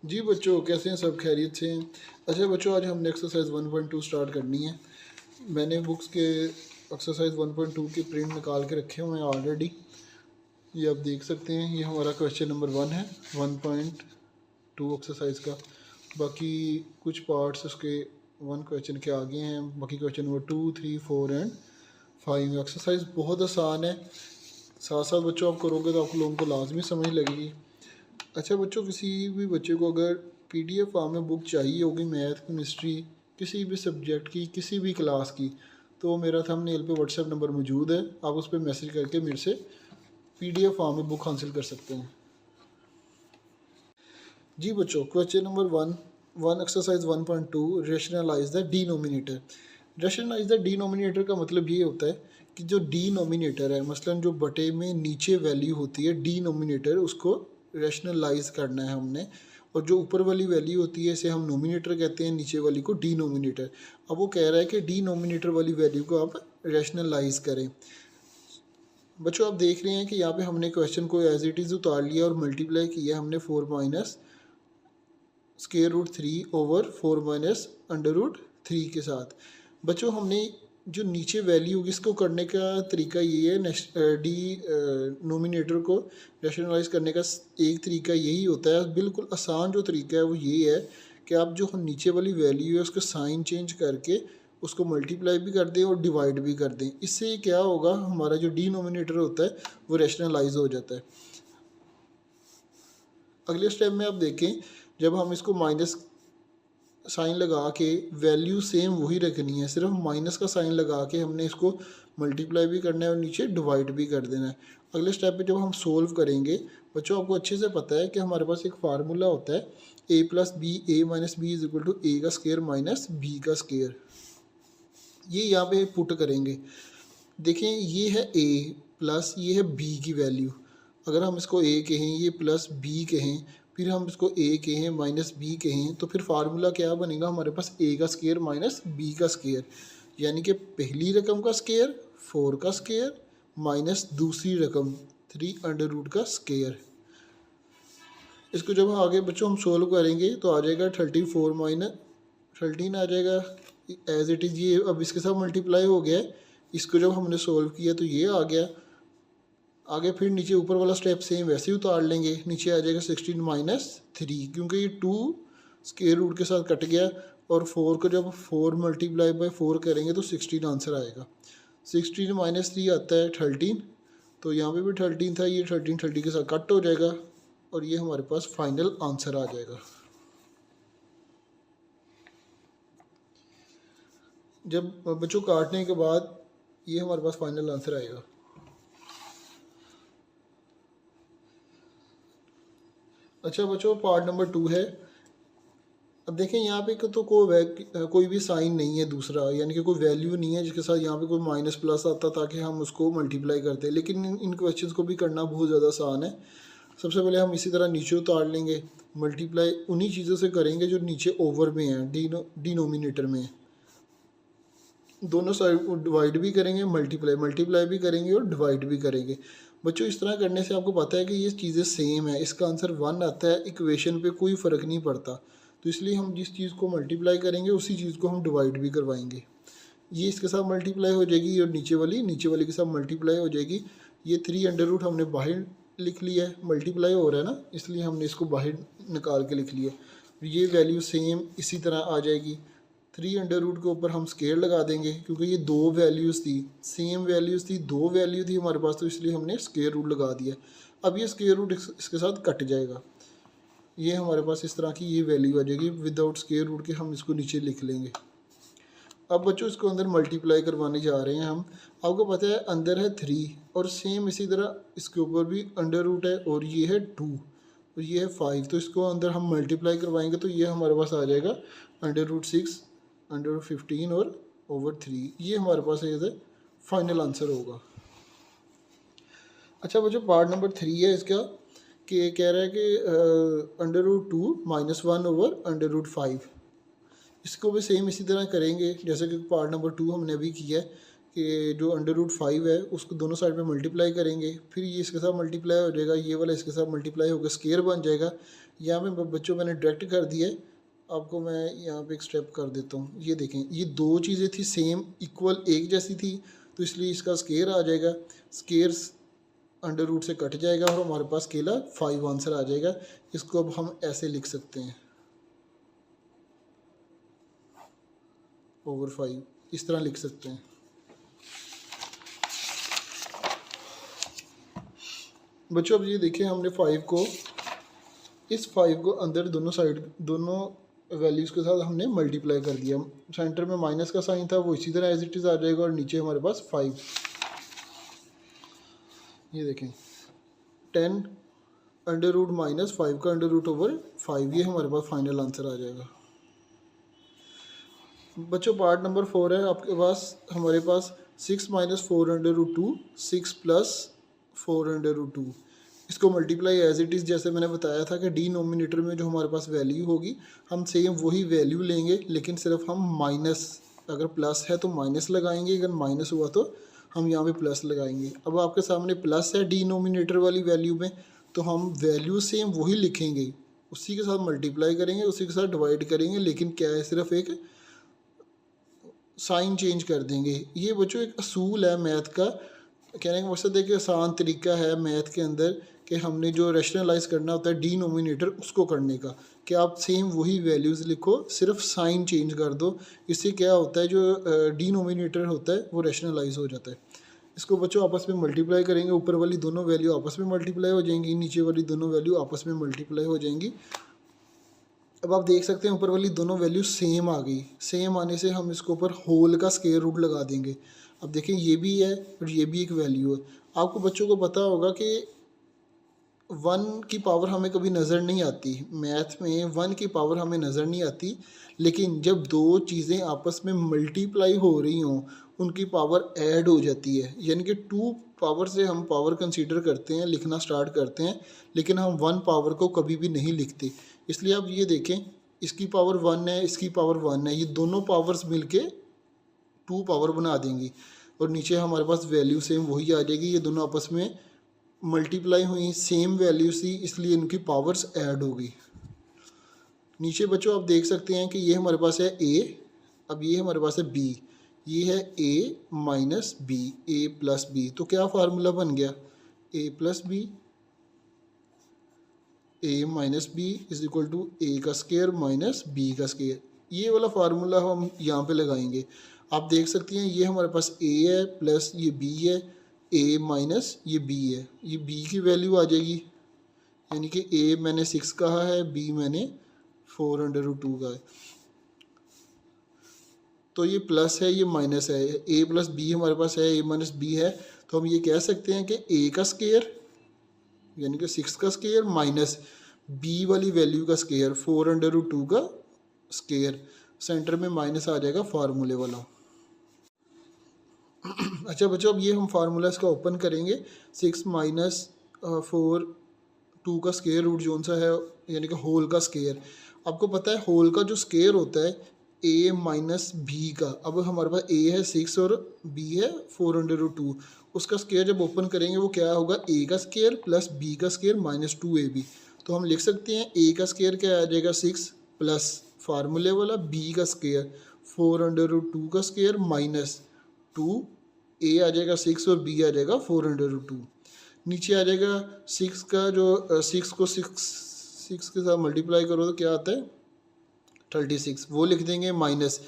जी बच्चों, कैसे हैं? सब खैरियत से हैं? अच्छा बच्चों, आज हमने एक्सरसाइज 1.2 स्टार्ट करनी है। मैंने बुक्स के एक्सरसाइज 1.2 के प्रिंट निकाल के रखे हुए हैं ऑलरेडी। ये आप देख सकते हैं, ये हमारा क्वेश्चन नंबर 1 है 1.2 एक्सरसाइज का। बाकी कुछ पार्ट्स उसके 1 क्वेश्चन के आगे हैं। बाकी क्वेश्चन नंबर 2, 3, 4 एंड 5। एक्सरसाइज बहुत आसान है, साथ साथ बच्चों आप करोगे तो आप लोगों को लाजमी समझ लगेगी। अच्छा बच्चों, किसी भी बच्चे को अगर पीडीएफ फॉर्म में बुक चाहिए होगी मैथ, केमिस्ट्री, किसी भी सब्जेक्ट की, किसी भी क्लास की, तो मेरा थंबनेल पे व्हाट्सएप नंबर मौजूद है। आप उस पर मैसेज करके मेरे से पीडीएफ फॉर्म में बुक हासिल कर सकते हैं। जी बच्चों, question number 1 exercise 1.2, rationalise the denominator. Rationalise the denominator का मतलब ये होता है कि जो डिनोमिनेटर है, मसलन जो बटे में नीचे वैल्यू होती है, डिनोमिनेटर, उसको रेशनलाइज करना है हमने। और जो ऊपर वाली वैल्यू होती है इसे हम नोमिनेटर कहते हैं, नीचे वाली को डिनोमिनेटर। अब वो कह रहा है कि डिनोमिनेटर वाली वैल्यू को आप रेशनलाइज करें। बच्चों आप देख रहे हैं कि यहाँ पे हमने क्वेश्चन को एज इट इज़ उतार लिया और मल्टीप्लाई किया हमने 4 minus square root 3 over 4 minus under root 3 के साथ। बच्चों हमने जो नीचे वैल्यू होगी इसको करने का तरीका ये है, डी नोमिनेटर को रैशनलाइज करने का एक तरीका यही होता है। बिल्कुल आसान जो तरीका है वो ये है कि आप जो नीचे वाली वैल्यू है उसका साइन चेंज करके उसको मल्टीप्लाई भी कर दें और डिवाइड भी कर दें। इससे क्या होगा, हमारा जो डिनोमिनेटर होता है वो रैशनलाइज हो जाता है। अगले स्टेप में आप देखें, जब हम इसको माइनस साइन लगा के वैल्यू सेम वही रखनी है, सिर्फ माइनस का साइन लगा के हमने इसको मल्टीप्लाई भी करना है और नीचे डिवाइड भी कर देना है। अगले स्टेप पे जब हम सोल्व करेंगे, बच्चों आपको अच्छे से पता है कि हमारे पास एक फार्मूला होता है a plus B, A minus B is equal to A का स्केयर माइनस बी का स्केयर। ये यहाँ पे पुट करेंगे। देखें, ये है a प्लस ये है b की वैल्यू। अगर हम इसको a कहें, ये प्लस b कहें, फिर हम इसको a कहें माइनस b कहें, तो फिर फार्मूला क्या बनेगा हमारे पास? a का स्केयर माइनस b का स्केयर। यानी कि पहली रकम का स्केयर 4 का स्केयर माइनस दूसरी रकम 3 अंडर रूट का स्केयर। इसको जब आगे बच्चों हम सोल्व करेंगे तो आ जाएगा 34 माइनस 13 आ जाएगा एज इट इज़। ये अब इसके साथ मल्टीप्लाई हो गया है। इसको जब हमने सोल्व किया तो ये आ गया। आगे फिर नीचे ऊपर वाला स्टेप सेम वैसे ही उतार लेंगे। नीचे आ जाएगा 16 माइनस 3, क्योंकि ये 2 स्क्वायर रूट के साथ कट गया और 4 को जब 4 मल्टीप्लाई बाय 4 करेंगे तो 16 आंसर आएगा। 16 माइनस 3 आता है 13, तो यहाँ पे भी 13 था, ये 13 30 के साथ कट हो जाएगा और ये हमारे पास फाइनल आंसर आ जाएगा। जब बच्चों काटने के बाद ये हमारे पास फाइनल आंसर आएगा। अच्छा बच्चों, पार्ट नंबर 2 है। अब देखें, यहाँ पे तो कोई भी साइन नहीं है दूसरा, यानी कि कोई वैल्यू नहीं है जिसके साथ यहाँ पे कोई माइनस प्लस आता ताकि हम उसको मल्टीप्लाई करते। लेकिन इन क्वेश्चंस को भी करना बहुत ज़्यादा आसान है। सबसे पहले हम इसी तरह नीचे उतार लेंगे, मल्टीप्लाई उन्हीं चीज़ों से करेंगे जो नीचे ओवर में है, डिनोमिनेटर में। दोनों साइड को डिवाइड भी करेंगे, मल्टीप्लाई भी करेंगे और डिवाइड भी करेंगे। बच्चों इस तरह करने से आपको पता है कि ये चीज़ें सेम है। इसका आंसर 1 आता है, इक्वेशन पे कोई फ़र्क नहीं पड़ता। तो इसलिए हम जिस चीज़ को मल्टीप्लाई करेंगे उसी चीज़ को हम डिवाइड भी करवाएंगे। ये इसके साथ मल्टीप्लाई हो जाएगी और नीचे वाली के साथ मल्टीप्लाई हो जाएगी। ये 3 अंडर रूट हमने बाहर लिख लिया है, मल्टीप्लाई हो रहा है ना, इसलिए हमने इसको बाहर निकाल के लिख लिया। ये वैल्यू सेम इसी तरह आ जाएगी। 3 अंडर रूट के ऊपर हम स्केयर लगा देंगे, क्योंकि ये 2 वैल्यूज़ थी, सेम वैल्यूज़ थी, 2 वैल्यू थी हमारे पास, तो इसलिए हमने स्केयर रूट लगा दिया। अब ये स्केयर रूट इसके साथ कट जाएगा। ये हमारे पास इस तरह की ये वैल्यू आ जाएगी। विदाउट स्केयर रूट के हम इसको नीचे लिख लेंगे। अब बच्चों इसको अंदर मल्टीप्लाई करवाने जा रहे हैं हम। आपको पता है अंदर है 3 और सेम इसी तरह इसके ऊपर भी अंडर रूट है और ये है 2 और ये है 5। तो इसको अंदर हम मल्टीप्लाई करवाएंगे तो ये हमारे पास आ जाएगा अंडर रूट 6 अंडर रूट 15 और ओवर 3। ये हमारे पास ये फाइनल आंसर होगा। अच्छा बच्चों, पार्ट नंबर 3 है इसका, कि कह रहा है कि under root 2 minus 1 over under root 5। इसको भी सेम इसी तरह करेंगे जैसे कि पार्ट नंबर 2 हमने अभी किया है। कि जो √5 है उसको दोनों साइड में मल्टीप्लाई करेंगे, फिर ये इसके साथ मल्टीप्लाई हो जाएगा, ये वाला इसके साथ मल्टीप्लाई होकर स्केयर बन जाएगा। यहाँ पे बच्चों मैंने डायरेक्ट कर दिया है, आपको मैं यहाँ पे एक स्टेप कर देता हूँ। ये देखें, ये दो चीज़ें थी सेम इक्वल एक जैसी थी, तो इसलिए इसका स्केयर आ जाएगा, स्केयर √, से कट जाएगा और हमारे पास अकेला 5 आंसर आ जाएगा। इसको अब हम ऐसे लिख सकते हैं, /5 इस तरह लिख सकते हैं। बच्चों अब ये देखें, हमने 5 को अंदर दोनों साइड दोनों वैल्यूज़ के साथ हमने मल्टीप्लाई कर दिया। सेंटर में माइनस का साइन था, वो इसी तरह एज इट इज़ आ जाएगा, और नीचे हमारे पास 5। ये देखें 10 √, -5 का √/5, ये हमारे पास फाइनल आंसर आ जाएगा। बच्चों पार्ट नंबर 4 है आपके पास, हमारे पास 6 - 4√2, 6 + 4√2। इसको मल्टीप्लाई एज इट इज़, जैसे मैंने बताया था कि डिनोमिनेटर में जो हमारे पास वैल्यू होगी हम सेम वही वैल्यू लेंगे, लेकिन सिर्फ हम माइनस, अगर प्लस है तो माइनस लगाएंगे, अगर माइनस हुआ तो हम यहाँ पे प्लस लगाएंगे। अब आपके सामने प्लस है डिनोमिनेटर वाली वैल्यू में, तो हम वैल्यू सेम वही लिखेंगे, उसी के साथ मल्टीप्लाई करेंगे, उसी के साथ डिवाइड करेंगे, लेकिन क्या है, सिर्फ एक साइन चेंज कर देंगे। ये बच्चों एक असूल है मैथ का, कहने का मकसद है कि आसान तरीका है मैथ के अंदर कि हमने जो रैशनलाइज करना होता है डिनोमिनेटर उसको करने का, कि आप सेम वही वैल्यूज़ लिखो, सिर्फ साइन चेंज कर दो। इससे क्या होता है, जो डिनोमिनेटर होता है वो रैशनलाइज हो जाता है। इसको बच्चों आपस में मल्टीप्लाई करेंगे, ऊपर वाली दोनों वैल्यू आपस में मल्टीप्लाई हो जाएंगी, नीचे वाली दोनों वैल्यू आपस में मल्टीप्लाई हो जाएंगी। अब आप देख सकते हैं ऊपर वाली दोनों वैल्यू सेम आ गई, सेम आने से हम इसके ऊपर होल का स्क्वायर रूट लगा देंगे। अब देखें ये भी है और ये भी एक वैल्यू है। आपको बच्चों को पता होगा कि 1 की पावर हमें कभी नज़र नहीं आती, मैथ में 1 की पावर हमें नज़र नहीं आती, लेकिन जब दो चीज़ें आपस में मल्टीप्लाई हो रही हों उनकी पावर ऐड हो जाती है, यानी कि 2 पावर से हम पावर कंसीडर करते हैं, लिखना स्टार्ट करते हैं, लेकिन हम 1 पावर को कभी भी नहीं लिखते। इसलिए आप ये देखें, इसकी पावर 1 है, इसकी पावर 1 है, ये दोनों पावर्स मिलके 2 पावर बना देंगी, और नीचे हमारे पास वैल्यू सेम वही आ जाएगी। ये दोनों आपस में मल्टीप्लाई हुई, सेम वैल्यू सी, इसलिए इनकी पावर्स ऐड हो गई। नीचे बच्चों आप देख सकते हैं कि ये हमारे पास है ए, अब ये हमारे पास है बी, ये है A minus B, A plus B. तो क्या फार्मूला बन गया, A plus B, A minus B is equal to A का स्क्वायर माइनस बी का स्क्वायर। ये वाला फार्मूला हम यहाँ पे लगाएंगे। आप देख सकते हैं ये हमारे पास ए है प्लस ये बी है, ए माइनस ये बी है, ये बी की वैल्यू आ जाएगी, यानी कि ए मैंने 6 कहा है, बी मैंने 4√2 का है। तो ये प्लस है, ये माइनस है, ए प्लस बी हमारे पास है, ए माइनस बी है, तो हम ये कह सकते हैं कि ए का स्क्वायर यानी कि 6 का स्क्वायर माइनस बी वाली वैल्यू का स्क्वायर 4√2 का स्क्वायर, सेंटर में माइनस आ जाएगा फार्मूले वाला। अच्छा बच्चों, अब ये हम फार्मूला इसका ओपन करेंगे, 6 - 4 का स्क्वायर रूट जो सा है, यानी कि होल का स्क्वायर। आपको पता है होल का जो स्क्वायर होता है ए माइनस बी का, अब हमारे पास ए है 6 और बी है 4√2, उसका स्क्वायर जब ओपन करेंगे वो क्या होगा, ए का स्क्वायर प्लस बी का स्क्वायर माइनस 2ab। तो हम लिख सकते हैं ए का स्क्वायर क्या आ जाएगा 6 प्लस फार्मूले वाला बी का स्क्वायर 4√2 का स्क्वायर माइनस 2, ए आ जाएगा 6 और बी आ जाएगा 4√2। नीचे आ जाएगा 6 का, जो 6 को 6 के साथ मल्टीप्लाई करो तो क्या आता है 36, वो लिख देंगे माइनस।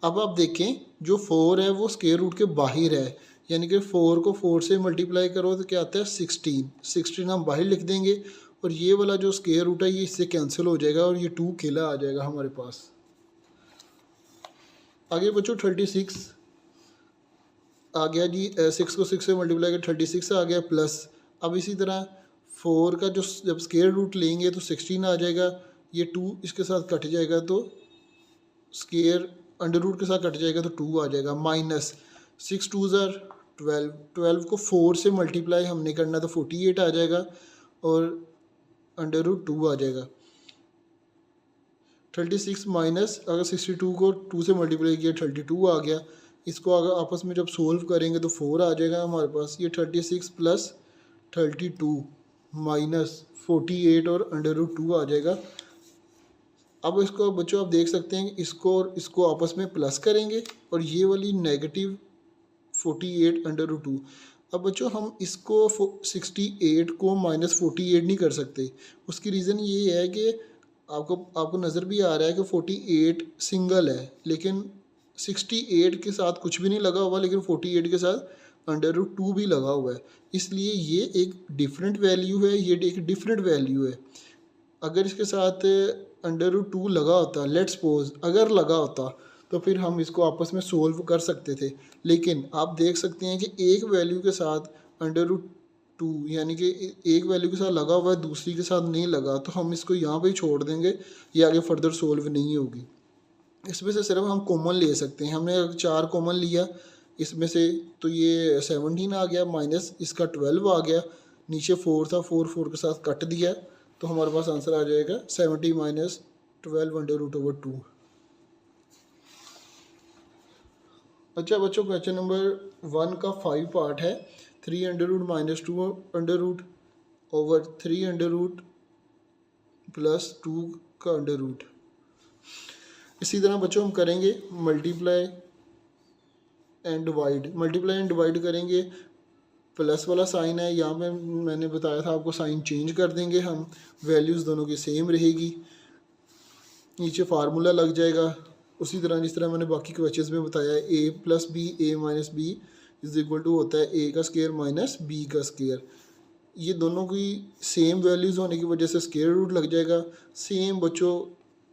अब आप देखें जो 4 है वो स्क्वायर रूट के बाहर है, यानी कि 4 को 4 से मल्टीप्लाई करो तो क्या आता है 16 हम बाहर लिख देंगे, और ये वाला जो स्क्वायर रूट है ये इससे कैंसिल हो जाएगा और ये 2 अकेला आ जाएगा हमारे पास। आगे बच्चों 36 आ गया जी, 6 को 6 से मल्टीप्लाई कर 36 आ गया प्लस। अब इसी तरह 4 का जो जब स्क्वायर रूट लेंगे तो 16 आ जाएगा, ये 2 इसके साथ कट जाएगा तो स्क्वायर अंडर रूट के साथ कट जाएगा तो 2 आ जाएगा, माइनस 6 2 12, 12 को 4 से मल्टीप्लाई हमने करना तो 48 आ जाएगा और अंडर रूट 2 आ जाएगा। 36 माइनस अगर 62 को 2 से मल्टीप्लाई किया 32 आ गया, इसको अगर आपस में जब सोल्व करेंगे तो 4 आ जाएगा हमारे पास। ये 36 प्लस 32 माइनस 48 और √2 आ जाएगा। अब इसको बच्चों आप देख सकते हैं कि इसको और इसको आपस में प्लस करेंगे और ये वाली नेगेटिव 48 √2। अब बच्चों हम इसको 68 को -48 नहीं कर सकते। उसकी रीज़न ये है कि आपको नज़र भी आ रहा है कि 48 सिंगल है, लेकिन 68 के साथ कुछ भी नहीं लगा हुआ, लेकिन 48 के साथ √2 भी लगा हुआ है। इसलिए ये एक डिफरेंट वैल्यू है, ये एक डिफरेंट वैल्यू है। अगर इसके साथ √2 लगा होता, लेट्स सपोज अगर लगा होता, तो फिर हम इसको आपस में सोल्व कर सकते थे। लेकिन आप देख सकते हैं कि एक वैल्यू के साथ √2 यानी कि एक वैल्यू के साथ लगा हुआ है, दूसरी के साथ नहीं लगा, तो हम इसको यहाँ पे ही छोड़ देंगे, ये आगे फर्दर सोल्व नहीं होगी। इसमें से सिर्फ हम कॉमन ले सकते हैं। हमने 4 कॉमन लिया इसमें से, तो ये 17 आ गया, माइनस इसका 12 आ गया, नीचे 4 था, 4 के साथ कट दिया, तो हमारे पास आंसर आ जाएगा 70 माइनस 12 √2। अच्छा बच्चों, क्वेश्चन नंबर 1 का 5 पार्ट है। 3 √- 2 ओवर 3 प्लस 2 का √। इसी तरह बच्चों हम करेंगे मल्टीप्लाई एंड डिवाइड करेंगे। प्लस वाला साइन है, यहाँ पे मैंने बताया था आपको, साइन चेंज कर देंगे हम, वैल्यूज़ दोनों की सेम रहेगी, नीचे फार्मूला लग जाएगा। उसी तरह जिस तरह मैंने बाकी क्वेश्चंस में बताया है, a+b a-b is equal to होता है a का स्केयर माइनस b का स्केयर। ये दोनों की सेम वैल्यूज़ होने की वजह से स्केयर रूट लग जाएगा। सेम बच्चों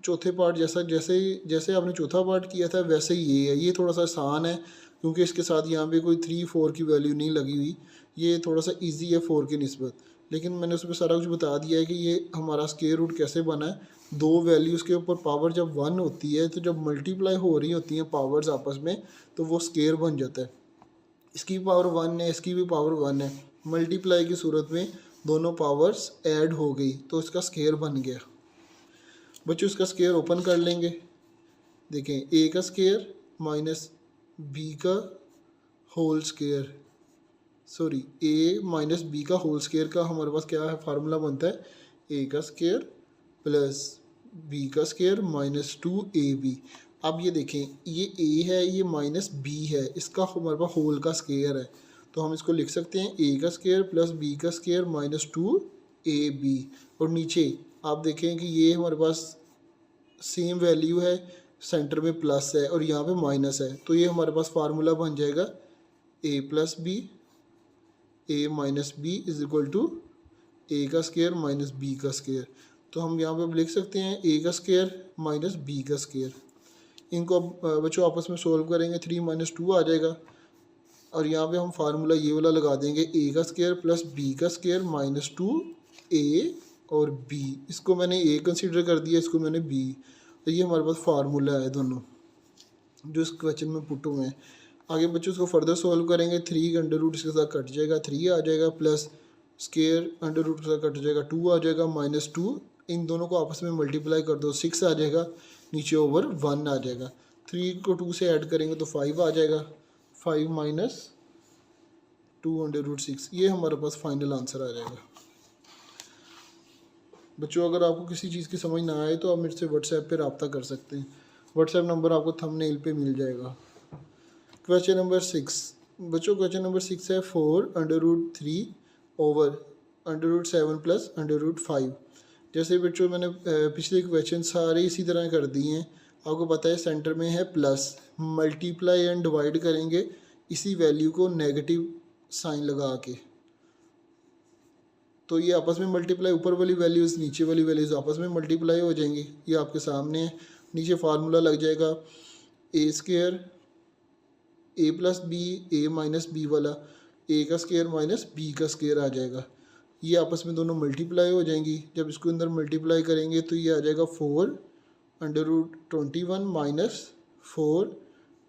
चौथे पार्ट जैसे आपने चौथा पार्ट किया था वैसे ही ये है। ये थोड़ा सा आसान है क्योंकि इसके साथ यहाँ पे कोई 3 4 की वैल्यू नहीं लगी हुई। ये थोड़ा सा इजी है 4 की निस्बत, लेकिन मैंने उसमें सारा कुछ बता दिया है कि ये हमारा स्केयर रूट कैसे बना है। दो वैल्यूज़ के ऊपर पावर जब 1 होती है, तो जब मल्टीप्लाई हो रही होती हैं पावर्स आपस में, तो वो स्केयर बन जाता है। इसकी भी पावर 1 है, इसकी भी पावर 1 है, मल्टीप्लाई की सूरत में दोनों पावर्स ऐड हो गई, तो इसका स्केयर बन गया। बच्चों इसका स्केयर ओपन कर लेंगे। देखें, ए का स्केयर माइनस बी का होल स्केयर, सॉरी ए माइनस बी का होल स्केयर का हमारे पास क्या है, फार्मूला बनता है ए का स्केयर प्लस बी का स्केयर माइनस 2ab। अब ये देखें, ये ए है, ये माइनस बी है, इसका हमारे पास होल का स्केयर है, तो हम इसको लिख सकते हैं ए का स्केयर प्लस बी का स्केयर माइनस 2ab। और नीचे आप देखें कि ये हमारे पास सेम वैल्यू है, सेंटर में प्लस है और यहाँ पे माइनस है, तो ये हमारे पास फार्मूला बन जाएगा a plus B a minus B is equal to A का स्केयर माइनस बी का स्केयर। तो हम यहाँ पे लिख सकते हैं ए का स्केयर माइनस बी का स्केयर। इनको अब बच्चों आपस में सोल्व करेंगे, 3 - 2 आ जाएगा, और यहाँ पे हम फार्मूला ये वाला लगा देंगे, ए का स्केयर प्लस बी का स्केयर माइनस 2a और b। इसको मैंने a कंसीडर कर दिया, इसको मैंने b, तो ये हमारे पास फार्मूला है दोनों जो इस क्वेश्चन में पुट हुए हैं। आगे बच्चों इसको फर्दर सॉल्व करेंगे, 3 अंडर रूट इसके साथ कट जाएगा, 3 आ जाएगा, प्लस स्केयर अंडर रूट के साथ कट जाएगा, 2 आ जाएगा, माइनस 2, इन दोनों को आपस में मल्टीप्लाई कर दो, 6 आ जाएगा, नीचे ओवर 1 आ जाएगा। 3 को 2 से ऐड करेंगे तो 5 आ जाएगा, 5 माइनस 2 अंडर रूट 6, ये हमारे पास फाइनल आंसर आ जाएगा। बच्चों अगर आपको किसी चीज़ की समझ ना आए तो आप मेरे से व्हाट्सएप पे रब्ता कर सकते हैं, व्हाट्सएप नंबर आपको थंबनेल पे मिल जाएगा। क्वेश्चन नंबर 6 बच्चों, क्वेश्चन नंबर 6 है 4 under root 3 over under root 7 plus under root 5। जैसे बच्चों मैंने पिछले क्वेश्चन सारे इसी तरह कर दिए हैं। आपको पता है सेंटर में है प्लस, मल्टीप्लाई एंड डिवाइड करेंगे इसी वैल्यू को नेगेटिव साइन लगा के, तो ये आपस में मल्टीप्लाई, ऊपर वाली वैल्यूज़ नीचे वाली वैल्यूज़ आपस में मल्टीप्लाई हो जाएंगी। ये आपके सामने है, नीचे फार्मूला लग जाएगा ए square A plus B A minus B वाला, ए का स्केयर माइनस बी का स्केयर आ जाएगा। ये आपस में दोनों मल्टीप्लाई हो जाएंगी। जब इसको अंदर मल्टीप्लाई करेंगे तो ये आ जाएगा 4 under root 21 minus 4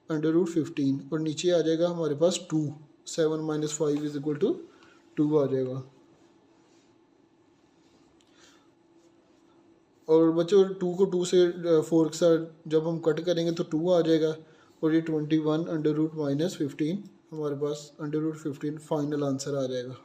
under root 15, और नीचे आ जाएगा हमारे पास 2, 7 - 5 इज इक्वल टू 2 आ जाएगा। और बच्चों 2 को 2 से 4 के साथ जब हम कट करेंगे तो 2 आ जाएगा, और ये 21 अंडर रूट -15 हमारे पास अंडर रूट 15 फाइनल आंसर आ जाएगा।